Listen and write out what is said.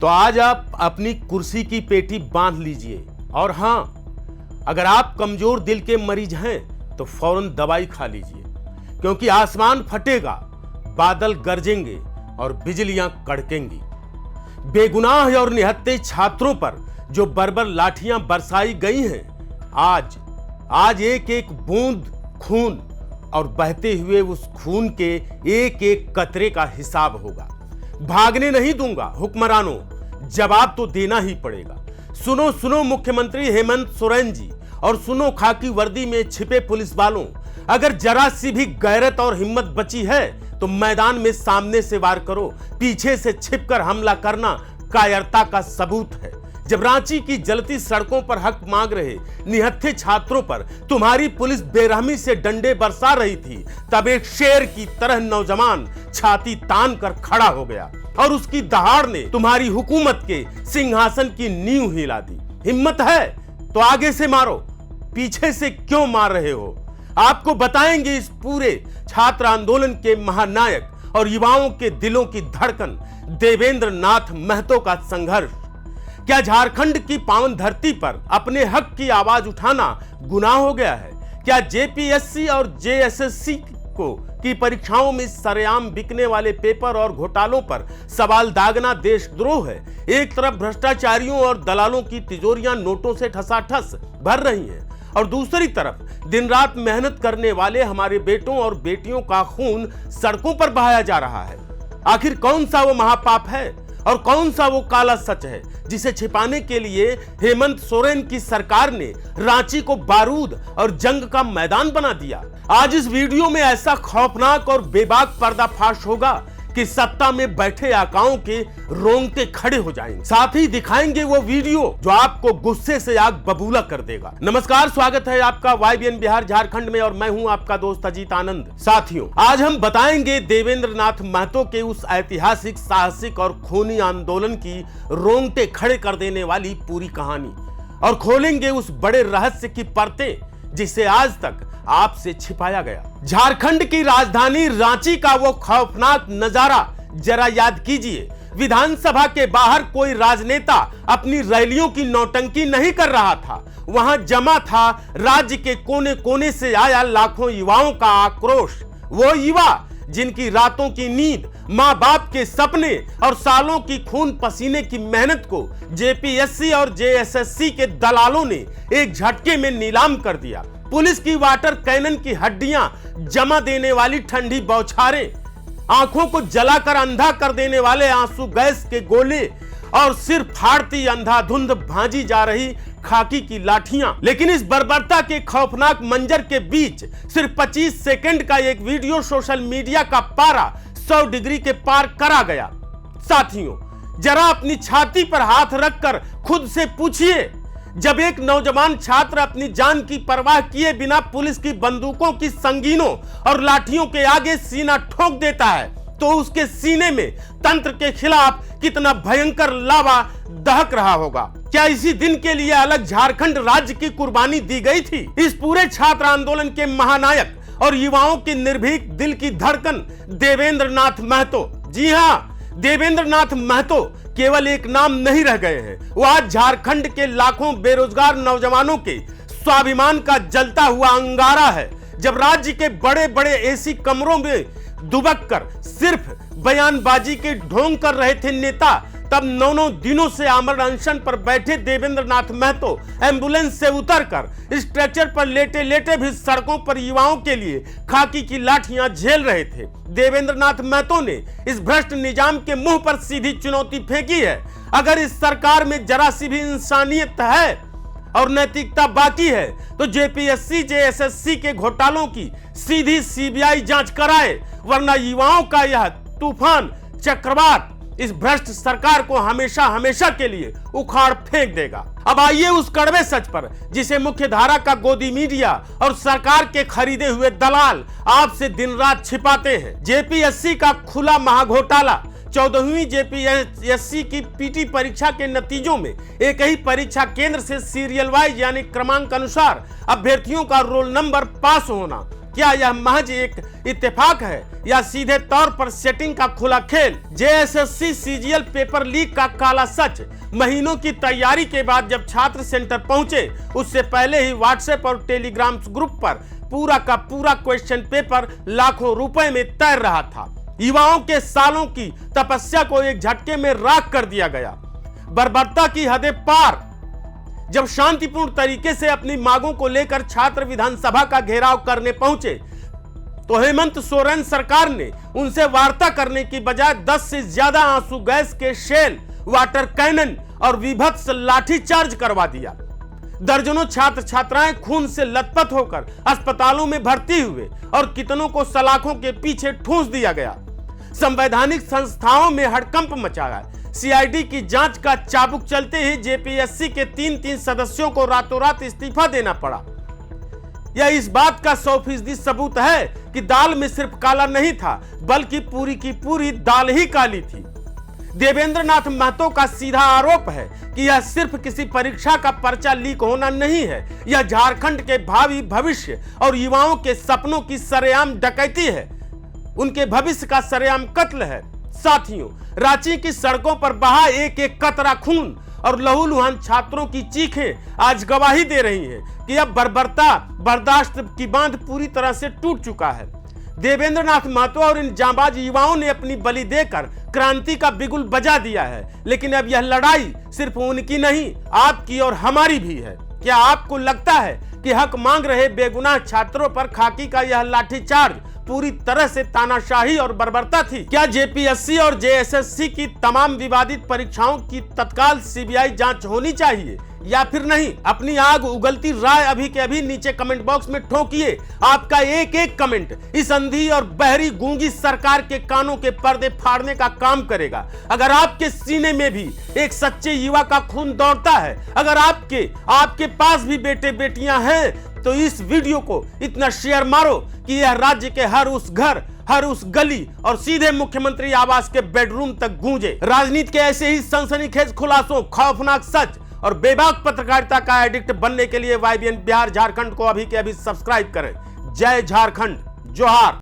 तो आज आप अपनी कुर्सी की पेटी बांध लीजिए और हाँ, अगर आप कमजोर दिल के मरीज हैं तो फौरन दवाई खा लीजिए, क्योंकि आसमान फटेगा, बादल गरजेंगे और बिजलियां कड़केंगी। बेगुनाह और निहत्थे छात्रों पर जो बर्बर लाठियां बरसाई गई हैं, आज एक एक बूंद खून और बहते हुए उस खून के एक एक कतरे का हिसाब होगा। भागने नहीं दूंगा हुक्मरानों, जवाब तो देना ही पड़ेगा। सुनो सुनो मुख्यमंत्री हेमंत सोरेन जी, और सुनो खाकी वर्दी में छिपे पुलिस वालों, अगर जरा सी भी गैरत और हिम्मत बची है तो मैदान में सामने से वार करो। पीछे से छिपकर हमला करना कायरता का सबूत है। जब रांची की जलती सड़कों पर हक मांग रहे निहत्थे छात्रों पर तुम्हारी पुलिस बेरहमी से डंडे बरसा रही थी, तब एक शेर की तरह नौजवान छाती तान कर खड़ा हो गया और उसकी दहाड़ ने तुम्हारी हुकूमत के सिंहासन की नींव हिला दी। हिम्मत है तो आगे से मारो, पीछे से क्यों मार रहे हो? आपको बताएंगे इस पूरे छात्र आंदोलन के महानायक और युवाओं के दिलों की धड़कन देवेंद्र नाथ महतो का संघर्ष। क्या झारखंड की पावन धरती पर अपने हक की आवाज उठाना गुनाह हो गया है? क्या जेपीएससी और जेएसएससी की परीक्षाओं में सरेआम बिकने वाले पेपर और घोटालों पर सवाल दागना देशद्रोह है? एक तरफ भ्रष्टाचारियों और दलालों की तिजोरियां नोटों से ठसाठस भर रही हैं और दूसरी तरफ दिन रात मेहनत करने वाले हमारे बेटों और बेटियों का खून सड़कों पर बहाया जा रहा है। आखिर कौन सा वो महापाप है और कौन सा वो काला सच है जिसे छिपाने के लिए हेमंत सोरेन की सरकार ने रांची को बारूद और जंग का मैदान बना दिया? आज इस वीडियो में ऐसा खौफनाक और बेबाक पर्दाफाश होगा कि सत्ता में बैठे आकाओं के रोंगटे खड़े हो जाएंगे। साथ ही दिखाएंगे वो वीडियो जो आपको गुस्से से आग बबूला कर देगा। नमस्कार, स्वागत है आपका YBN बिहार झारखंड में और मैं हूं आपका दोस्त अजीत आनंद। साथियों, आज हम बताएंगे देवेंद्र नाथ महतो के उस ऐतिहासिक, साहसिक और खूनी आंदोलन की रोंगटे खड़े कर देने वाली पूरी कहानी और खोलेंगे उस बड़े रहस्य की परतें जिसे आज तक आपसे छिपाया गया। झारखंड की राजधानी रांची का वो खौफनाक नजारा जरा याद कीजिए। विधानसभा के बाहर कोई राजनेता अपनी रैलियों की नौटंकी नहीं कर रहा था। वहां जमा था राज्य के कोने कोने से आया लाखों युवाओं का आक्रोश। वो युवा जिनकी रातों की नींद, माँ बाप के सपने और सालों की खून पसीने की मेहनत को जेपीएससी और जेएसएससी के दलालों ने एक झटके में नीलाम कर दिया। पुलिस की वाटर कैनन की हड्डियां जमा देने वाली ठंडी बौछारें, आंखों को जलाकर अंधा कर देने वाले आंसू गैस के गोले और सिर फाड़ती अंधाधुंध भांजी जा रही खाकी की लाठियां। लेकिन इस बर्बरता के खौफनाक मंजर के बीच सिर्फ 25 सेकंड का एक वीडियो सोशल मीडिया का पारा 100 डिग्री के पार करा गया। साथियों, जरा अपनी छाती पर हाथ रखकर खुद से पूछिए, जब एक नौजवान छात्र अपनी जान की परवाह किए बिना पुलिस की बंदूकों की संगीनों और लाठियों के आगे सीना ठोक देता है, तो उसके सीने में तंत्र के खिलाफ कितना भयंकर लावा दहक रहा होगा। क्या इसी दिन के लिए अलग झारखंड राज्य की कुर्बानी दी गई थी? इस पूरे छात्र आंदोलन के महानायक और युवाओं की निर्भीक दिल की धड़कन देवेंद्र नाथ महतो। जी हाँ, देवेंद्र नाथ महतो केवल एक नाम नहीं रह गए हैं, वो आज झारखंड के लाखों बेरोजगार नौजवानों के स्वाभिमान का जलता हुआ अंगारा है। जब राज्य के बड़े बड़े एसी कमरों में दुबक कर सिर्फ बयानबाजी के ढोंग कर रहे थे नेता, तब 9 दिनों से आमरण अनशन पर बैठे देवेंद्र नाथ महतो एम्बुलेंस से उतरकर स्ट्रेचर पर लेटे लेटे भी सड़कों पर युवाओं के लिए खाकी की लाठियां झेल रहे थे। देवेंद्र नाथ महतो ने इस भ्रष्ट निजाम के मुंह पर सीधी चुनौती फेंकी है, अगर इस सरकार में जरा सी भी इंसानियत है और नैतिकता बाकी है तो जेपीएससी जेएसएससी के घोटालों की सीधी सीबीआई जांच कराए, वरना युवाओं का यह तूफान चक्रवात इस भ्रष्ट सरकार को हमेशा हमेशा के लिए उखाड़ फेंक देगा। अब आइए उस कड़वे सच पर जिसे मुख्य धारा का गोदी मीडिया और सरकार के खरीदे हुए दलाल आपसे दिन रात छिपाते हैं। जेपीएससी का खुला महाघोटाला। 14वीं जेपीएससी की पीटी परीक्षा के नतीजों में एक ही परीक्षा केंद्र से सीरियल वाइज यानी क्रमांक अनुसार अभ्यर्थियों का रोल नंबर पास होना क्या यह महज एक इत्तेफाक है या सीधे तौर पर सेटिंग का खुला खेल? जेएसएससी सीजीएल पेपर लीक का काला सच। महीनों की तैयारी के बाद जब छात्र सेंटर पहुंचे, उससे पहले ही व्हाट्सएप और टेलीग्राम ग्रुप पर पूरा का पूरा क्वेश्चन पेपर लाखों रुपए में तैर रहा था। युवाओं के सालों की तपस्या को एक झटके में राख कर दिया गया। बर्बरता की हदें पार। जब शांतिपूर्ण तरीके से अपनी मांगों को लेकर छात्र विधानसभा का घेराव करने पहुंचे, तो हेमंत सोरेन सरकार ने उनसे वार्ता करने की बजाय 10 से ज्यादा आंसू गैस के शेल, वाटर कैनन और विभत्स लाठीचार्ज करवा दिया। दर्जनों छात्र छात्राएं खून से लथपथ होकर अस्पतालों में भर्ती हुए और कितनों को सलाखों के पीछे ठूंस दिया गया। संवैधानिक संस्थाओं में हड़कंप मचा गया। सीआईडी की जांच का चाबुक चलते ही जेपीएससी के 3 सदस्यों को रातों रात इस्तीफा देना पड़ा। यह इस बात का 100% सबूत है कि दाल में सिर्फ काला नहीं था, बल्कि पूरी की पूरी दाल ही काली थी। देवेंद्र नाथ महतो का सीधा आरोप है कि यह सिर्फ किसी परीक्षा का पर्चा लीक होना नहीं है, यह झारखंड के भावी भविष्य और युवाओं के सपनों की सरेआम डकैती है, उनके भविष्य का सरेआम कत्ल है। साथियों, रांची की सड़कों पर बहा एक एक कतरा खून और लहूलुहान छात्रों की चीखें आज गवाही दे रही हैं कि अब बर्बरता बर्दाश्त की बांध पूरी तरह से टूट चुका है। देवेंद्र नाथ महतो और इन जांबाज युवाओं ने अपनी बलि देकर क्रांति का बिगुल बजा दिया है, लेकिन अब यह लड़ाई सिर्फ उनकी नहीं, आपकी और हमारी भी है। क्या आपको लगता है कि हक मांग रहे बेगुनाह छात्रों पर खाकी का यह लाठीचार्ज पूरी तरह से तानाशाही और बर्बरता थी? क्या जेपीएससी और जेएसएससी की तमाम विवादित परीक्षाओं की तत्काल सीबीआई जांच होनी चाहिए या फिर नहीं? अपनी आग उगलती राय अभी के अभी नीचे कमेंट बॉक्स में ठोकिए। आपका एक एक कमेंट इस अंधी और बहरी गूंगी सरकार के कानों के पर्दे फाड़ने का काम करेगा। अगर आपके सीने में भी एक सच्चे युवा का खून दौड़ता है, अगर आपके पास भी बेटे बेटियां हैं, तो इस वीडियो को इतना शेयर मारो कि यह राज्य के हर उस घर, हर उस गली और सीधे मुख्यमंत्री आवास के बेडरूम तक गूंजे। राजनीति के ऐसे ही सनसनीखेज खुलासों, खौफनाक सच और बेबाक पत्रकारिता का एडिक्ट बनने के लिए YBN बिहार झारखंड को अभी के अभी सब्सक्राइब करें। जय झारखंड, जोहार।